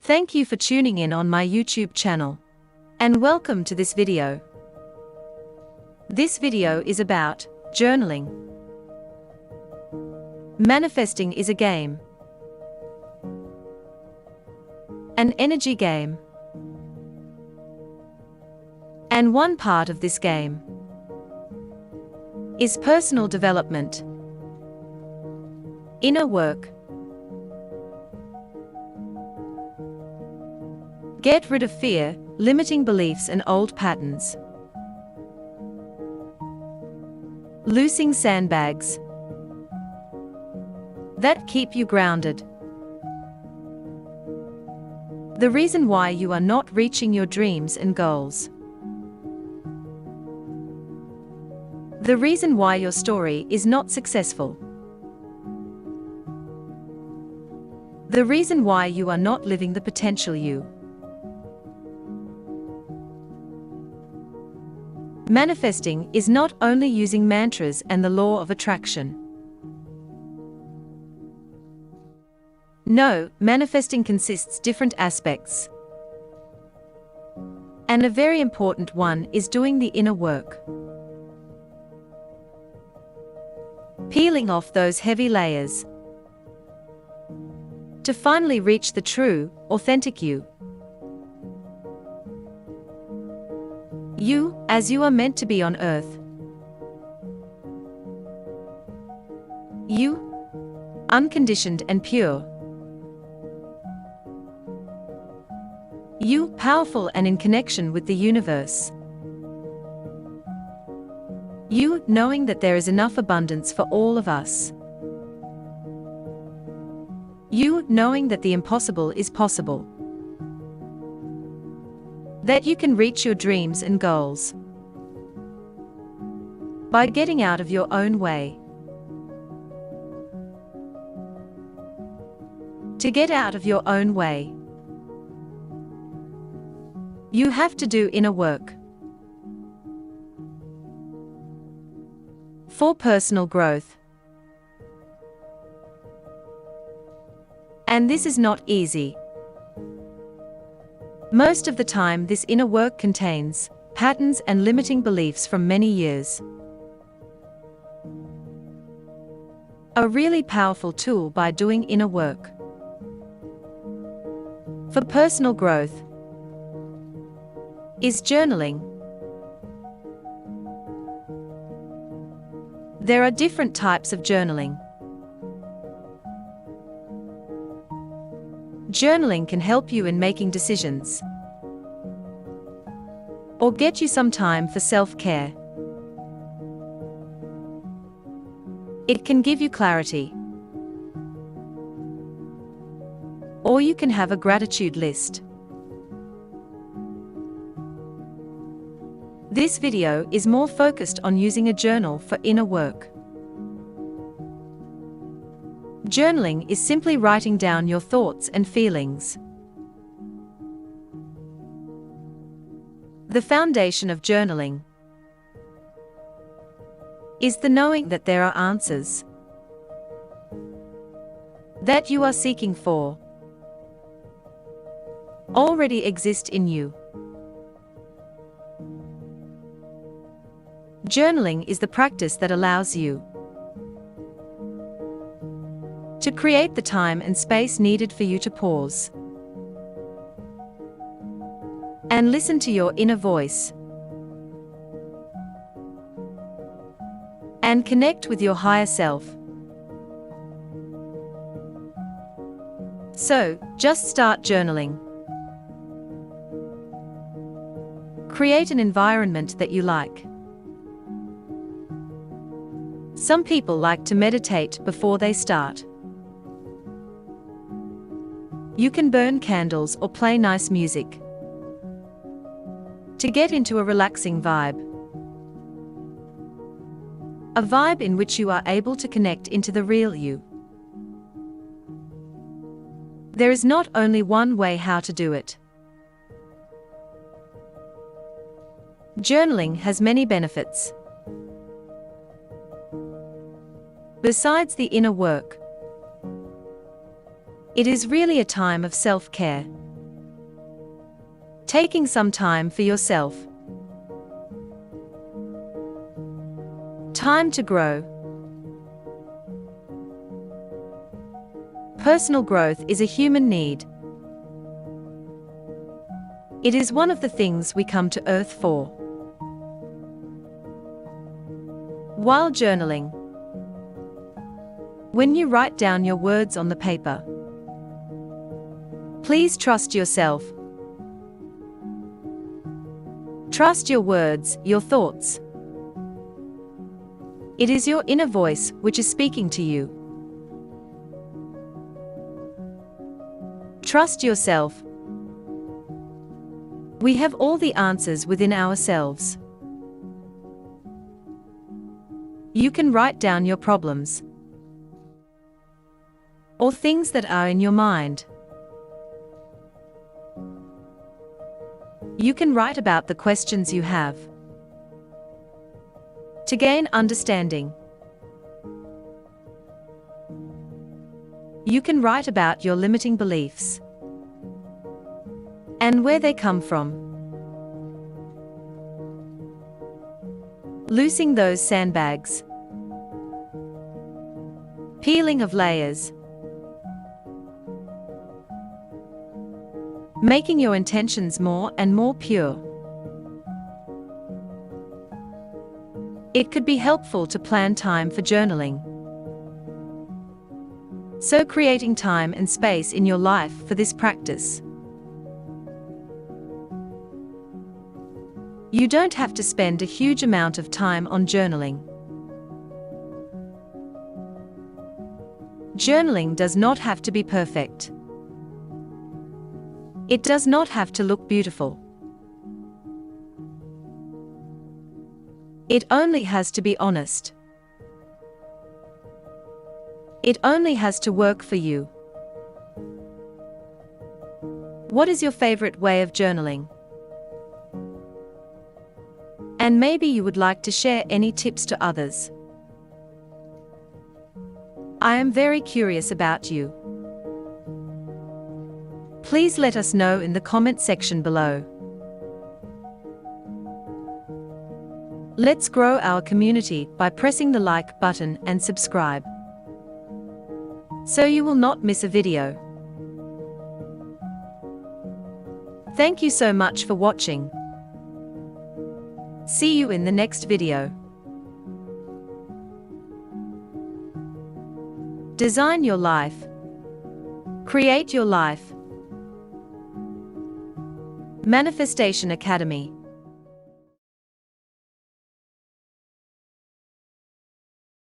Thank you for tuning in on my YouTube channel. And welcome to this video. This video is about journaling. Manifesting is a game. An energy game. And one part of this game is personal development, inner work. Get rid of fear, limiting beliefs and old patterns. Loosing sandbags that keep you grounded. The reason why you are not reaching your dreams and goals. The reason why your story is not successful. The reason why you are not living the potential you. Manifesting is not only using mantras and the law of attraction. No, manifesting consists different aspects. And a very important one is doing the inner work. Peeling off those heavy layers to finally reach the true, authentic you. You, as you are meant to be on earth. You, unconditioned and pure. You, powerful and in connection with the universe. You, knowing that there is enough abundance for all of us. You, knowing that the impossible is possible. That you can reach your dreams and goals by getting out of your own way. To get out of your own way, you have to do inner work. For personal growth. And this is not easy. Most of the time, this inner work contains patterns and limiting beliefs from many years. A really powerful tool by doing inner work. For personal growth is journaling. There are different types of journaling. Journaling can help you in making decisions or get you some time for self-care. It can give you clarity. Or you can have a gratitude list. This video is more focused on using a journal for inner work. Journaling is simply writing down your thoughts and feelings. The foundation of journaling is the knowing that there are answers that you are seeking for already exist in you. Journaling is the practice that allows you to create the time and space needed for you to pause and listen to your inner voice and connect with your higher self. So, just start journaling. Create an environment that you like. Some people like to meditate before they start. You can burn candles or play nice music to get into a relaxing vibe. A vibe in which you are able to connect into the real you. There is not only one way how to do it. Journaling has many benefits. Besides the inner work, it is really a time of self-care. Taking some time for yourself. Time to grow. Personal growth is a human need. It is one of the things we come to Earth for. While journaling, when you write down your words on the paper, please trust yourself. Trust your words, your thoughts. It is your inner voice which is speaking to you. Trust yourself. We have all the answers within ourselves. You can write down your problems or things that are in your mind. You can write about the questions you have to gain understanding. You can write about your limiting beliefs and where they come from. Loosing those sandbags. Peeling of layers. Making your intentions more and more pure. It could be helpful to plan time for journaling. So creating time and space in your life for this practice. You don't have to spend a huge amount of time on journaling. Journaling does not have to be perfect. It does not have to look beautiful. It only has to be honest. It only has to work for you. What is your favorite way of journaling? And maybe you would like to share any tips to others. I am very curious about you. Please let us know in the comment section below. Let's grow our community by pressing the like button and subscribe, so you will not miss a video. Thank you so much for watching. See you in the next video. Design your life. Create your life. Manifestation Academy.